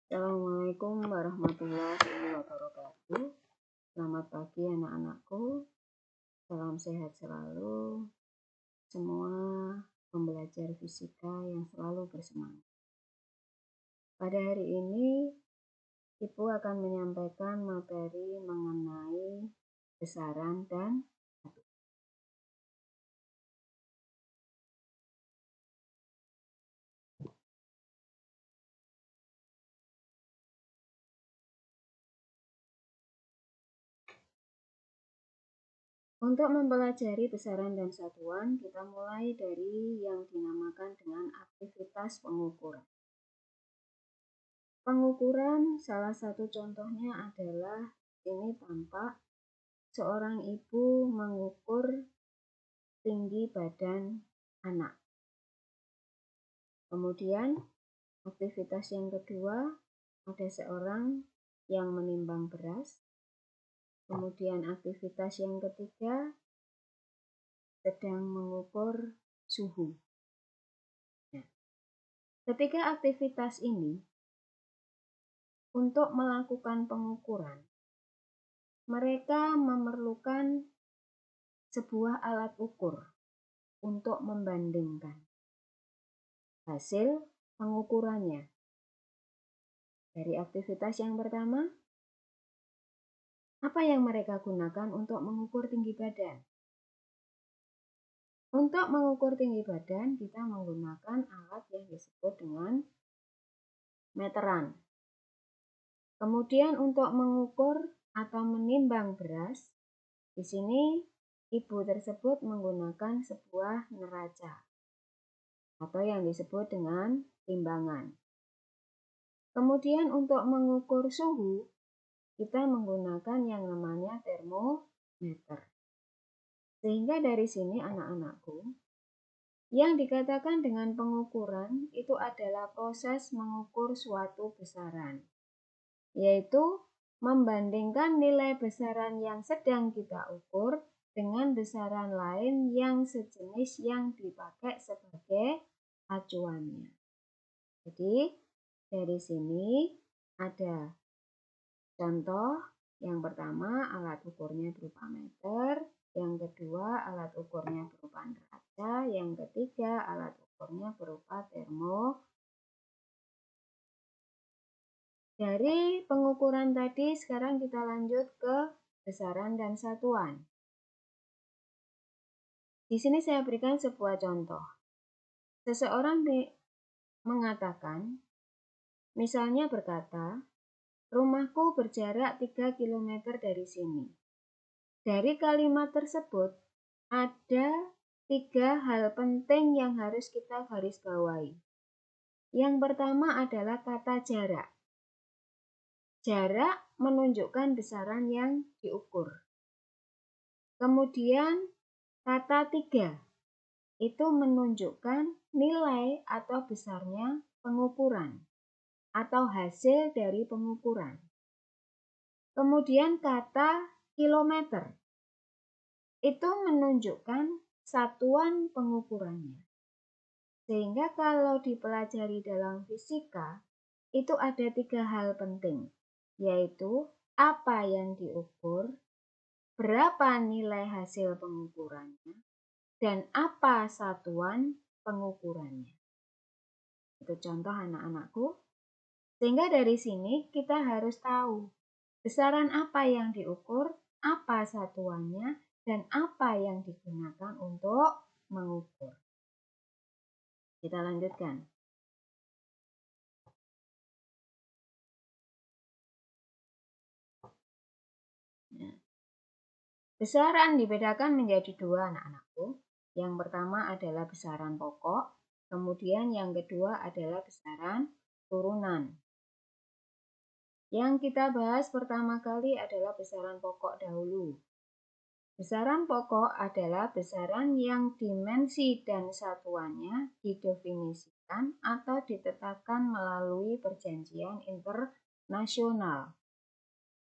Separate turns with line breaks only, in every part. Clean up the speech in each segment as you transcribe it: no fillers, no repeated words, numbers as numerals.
Assalamualaikum warahmatullahi wabarakatuh. Selamat pagi anak-anakku. Salam sehat selalu. Semua pembelajar fisika yang selalu bersemangat. Pada hari ini, Ibu akan menyampaikan materi mengenai besaran dan satuan. Untuk mempelajari besaran dan satuan, kita mulai dari yang dinamakan dengan aktivitas pengukuran. Pengukuran salah satu contohnya adalah ini tampak seorang ibu mengukur tinggi badan anak. Kemudian aktivitas yang kedua ada seorang yang menimbang beras. Kemudian aktivitas yang ketiga sedang mengukur suhu. Nah, ketiga aktivitas ini untuk melakukan pengukuran, mereka memerlukan sebuah alat ukur untuk membandingkan hasil pengukurannya. Dari aktivitas yang pertama, apa yang mereka gunakan untuk mengukur tinggi badan? Untuk mengukur tinggi badan, kita menggunakan alat yang disebut dengan meteran. Kemudian untuk mengukur atau menimbang beras, di sini ibu tersebut menggunakan sebuah neraca atau yang disebut dengan timbangan. Kemudian untuk mengukur suhu, kita menggunakan yang namanya termometer. Sehingga dari sini anak-anakku, yang dikatakan dengan pengukuran itu adalah proses mengukur suatu besaran, yaitu membandingkan nilai besaran yang sedang kita ukur dengan besaran lain yang sejenis yang dipakai sebagai acuannya. Jadi dari sini ada contoh yang pertama alat ukurnya berupa meter, yang kedua alat ukurnya berupa neraca, yang ketiga alat ukurnya berupa termometer. Dari pengukuran tadi sekarang kita lanjut ke besaran dan satuan. Di sini saya berikan sebuah contoh. Seseorang mengatakan, misalnya berkata, rumahku berjarak 3 km dari sini. Dari kalimat tersebut, ada 3 hal penting yang harus kita garis bawahi. Yang pertama adalah kata jarak. Jarak menunjukkan besaran yang diukur. Kemudian kata 3 itu menunjukkan nilai atau besarnya pengukuran atau hasil dari pengukuran. Kemudian kata kilometer itu menunjukkan satuan pengukurannya. Sehingga kalau dipelajari dalam fisika, itu ada 3 hal penting, yaitu apa yang diukur, berapa nilai hasil pengukurannya, dan apa satuan pengukurannya. Itu contoh anak-anakku. Sehingga dari sini kita harus tahu besaran apa yang diukur, apa satuannya, dan apa yang digunakan untuk mengukur. Kita lanjutkan. Nah, besaran dibedakan menjadi 2 anak-anakku. Yang pertama adalah besaran pokok, kemudian yang kedua adalah besaran turunan. Yang kita bahas pertama kali adalah besaran pokok dahulu. Besaran pokok adalah besaran yang dimensi dan satuannya didefinisikan atau ditetapkan melalui perjanjian internasional.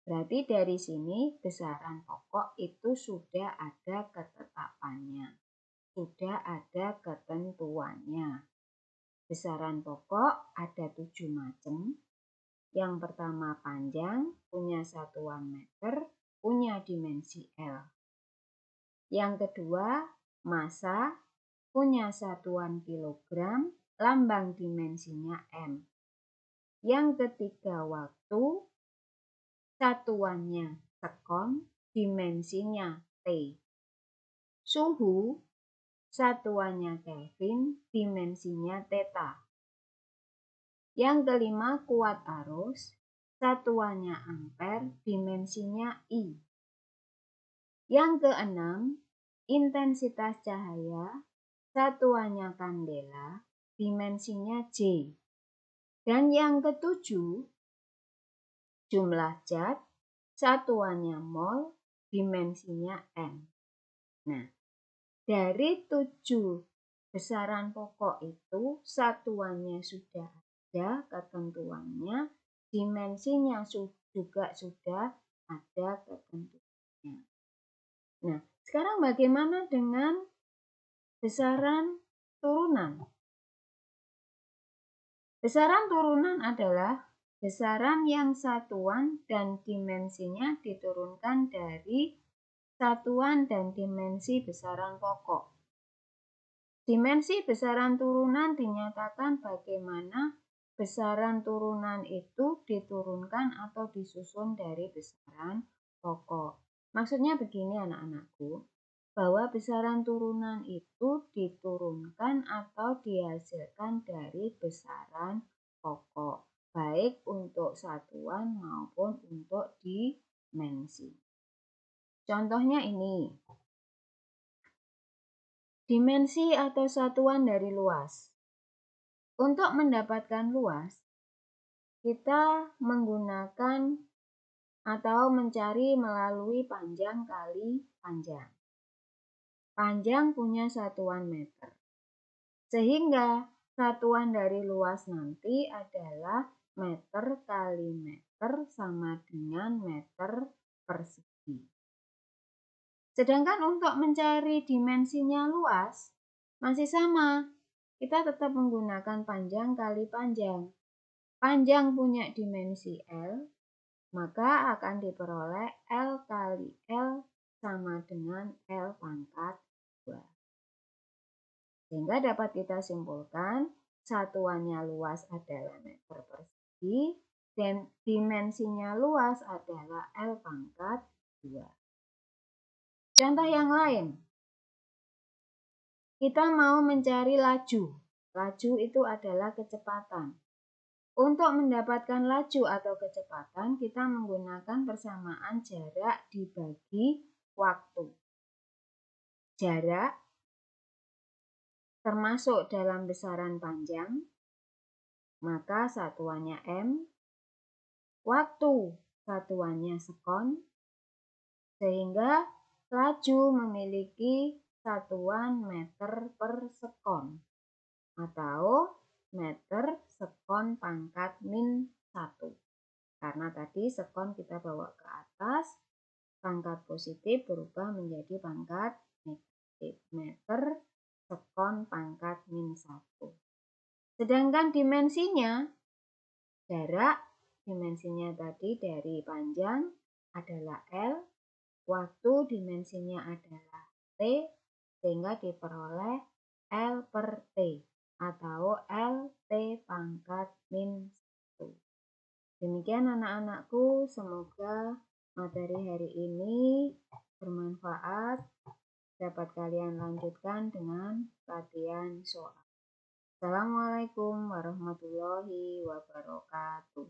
Berarti dari sini besaran pokok itu sudah ada ketetapannya, sudah ada ketentuannya. Besaran pokok ada 7 macam. Yang pertama panjang, punya satuan meter, punya dimensi L. Yang kedua massa, punya satuan kilogram, lambang dimensinya M. Yang ketiga waktu, satuannya sekon, dimensinya T. Suhu, satuannya Kelvin, dimensinya theta. Yang kelima kuat arus, satuannya ampere, dimensinya I. Yang keenam intensitas cahaya, satuannya kandela, dimensinya J. Dan yang ketujuh jumlah zat, satuannya mol, dimensinya M. Nah, dari 7 besaran pokok itu satuannya sudah ada ketentuannya, dimensinya juga sudah ada ketentuannya. Nah, sekarang bagaimana dengan besaran turunan? Besaran turunan adalah besaran yang satuan dan dimensinya diturunkan dari satuan dan dimensi besaran pokok. Dimensi besaran turunan dinyatakan bagaimana besaran turunan itu diturunkan atau disusun dari besaran pokok. Maksudnya begini anak-anakku, bahwa besaran turunan itu diturunkan atau dihasilkan dari besaran pokok, baik untuk satuan maupun untuk dimensi. Contohnya ini. Dimensi atau satuan dari luas. Untuk mendapatkan luas, kita menggunakan atau mencari melalui panjang kali panjang. Panjang punya satuan meter. Sehingga satuan dari luas nanti adalah meter kali meter sama dengan meter persegi. Sedangkan untuk mencari dimensinya luas, masih sama. Kita tetap menggunakan panjang kali panjang. Panjang punya dimensi L, maka akan diperoleh L kali L sama dengan L pangkat 2. Sehingga dapat kita simpulkan, satuannya luas adalah meter persegi, dan dimensinya luas adalah L pangkat 2. Contoh yang lain, kita mau mencari laju. Laju itu adalah kecepatan. Untuk mendapatkan laju atau kecepatan, kita menggunakan persamaan jarak dibagi waktu. Jarak termasuk dalam besaran panjang, maka satuannya M. Waktu satuannya sekon, sehingga laju memiliki satuan meter per sekon atau meter sekon pangkat min 1. Karena tadi sekon kita bawa ke atas, pangkat positif berubah menjadi pangkat negatif, meter sekon pangkat min 1. Sedangkan dimensinya, jarak dimensinya tadi dari panjang adalah L, waktu dimensinya adalah T, sehingga diperoleh L per T atau L T pangkat min 1. Demikian anak-anakku, semoga materi hari ini bermanfaat, dapat kalian lanjutkan dengan latihan soal. Assalamualaikum warahmatullahi wabarakatuh.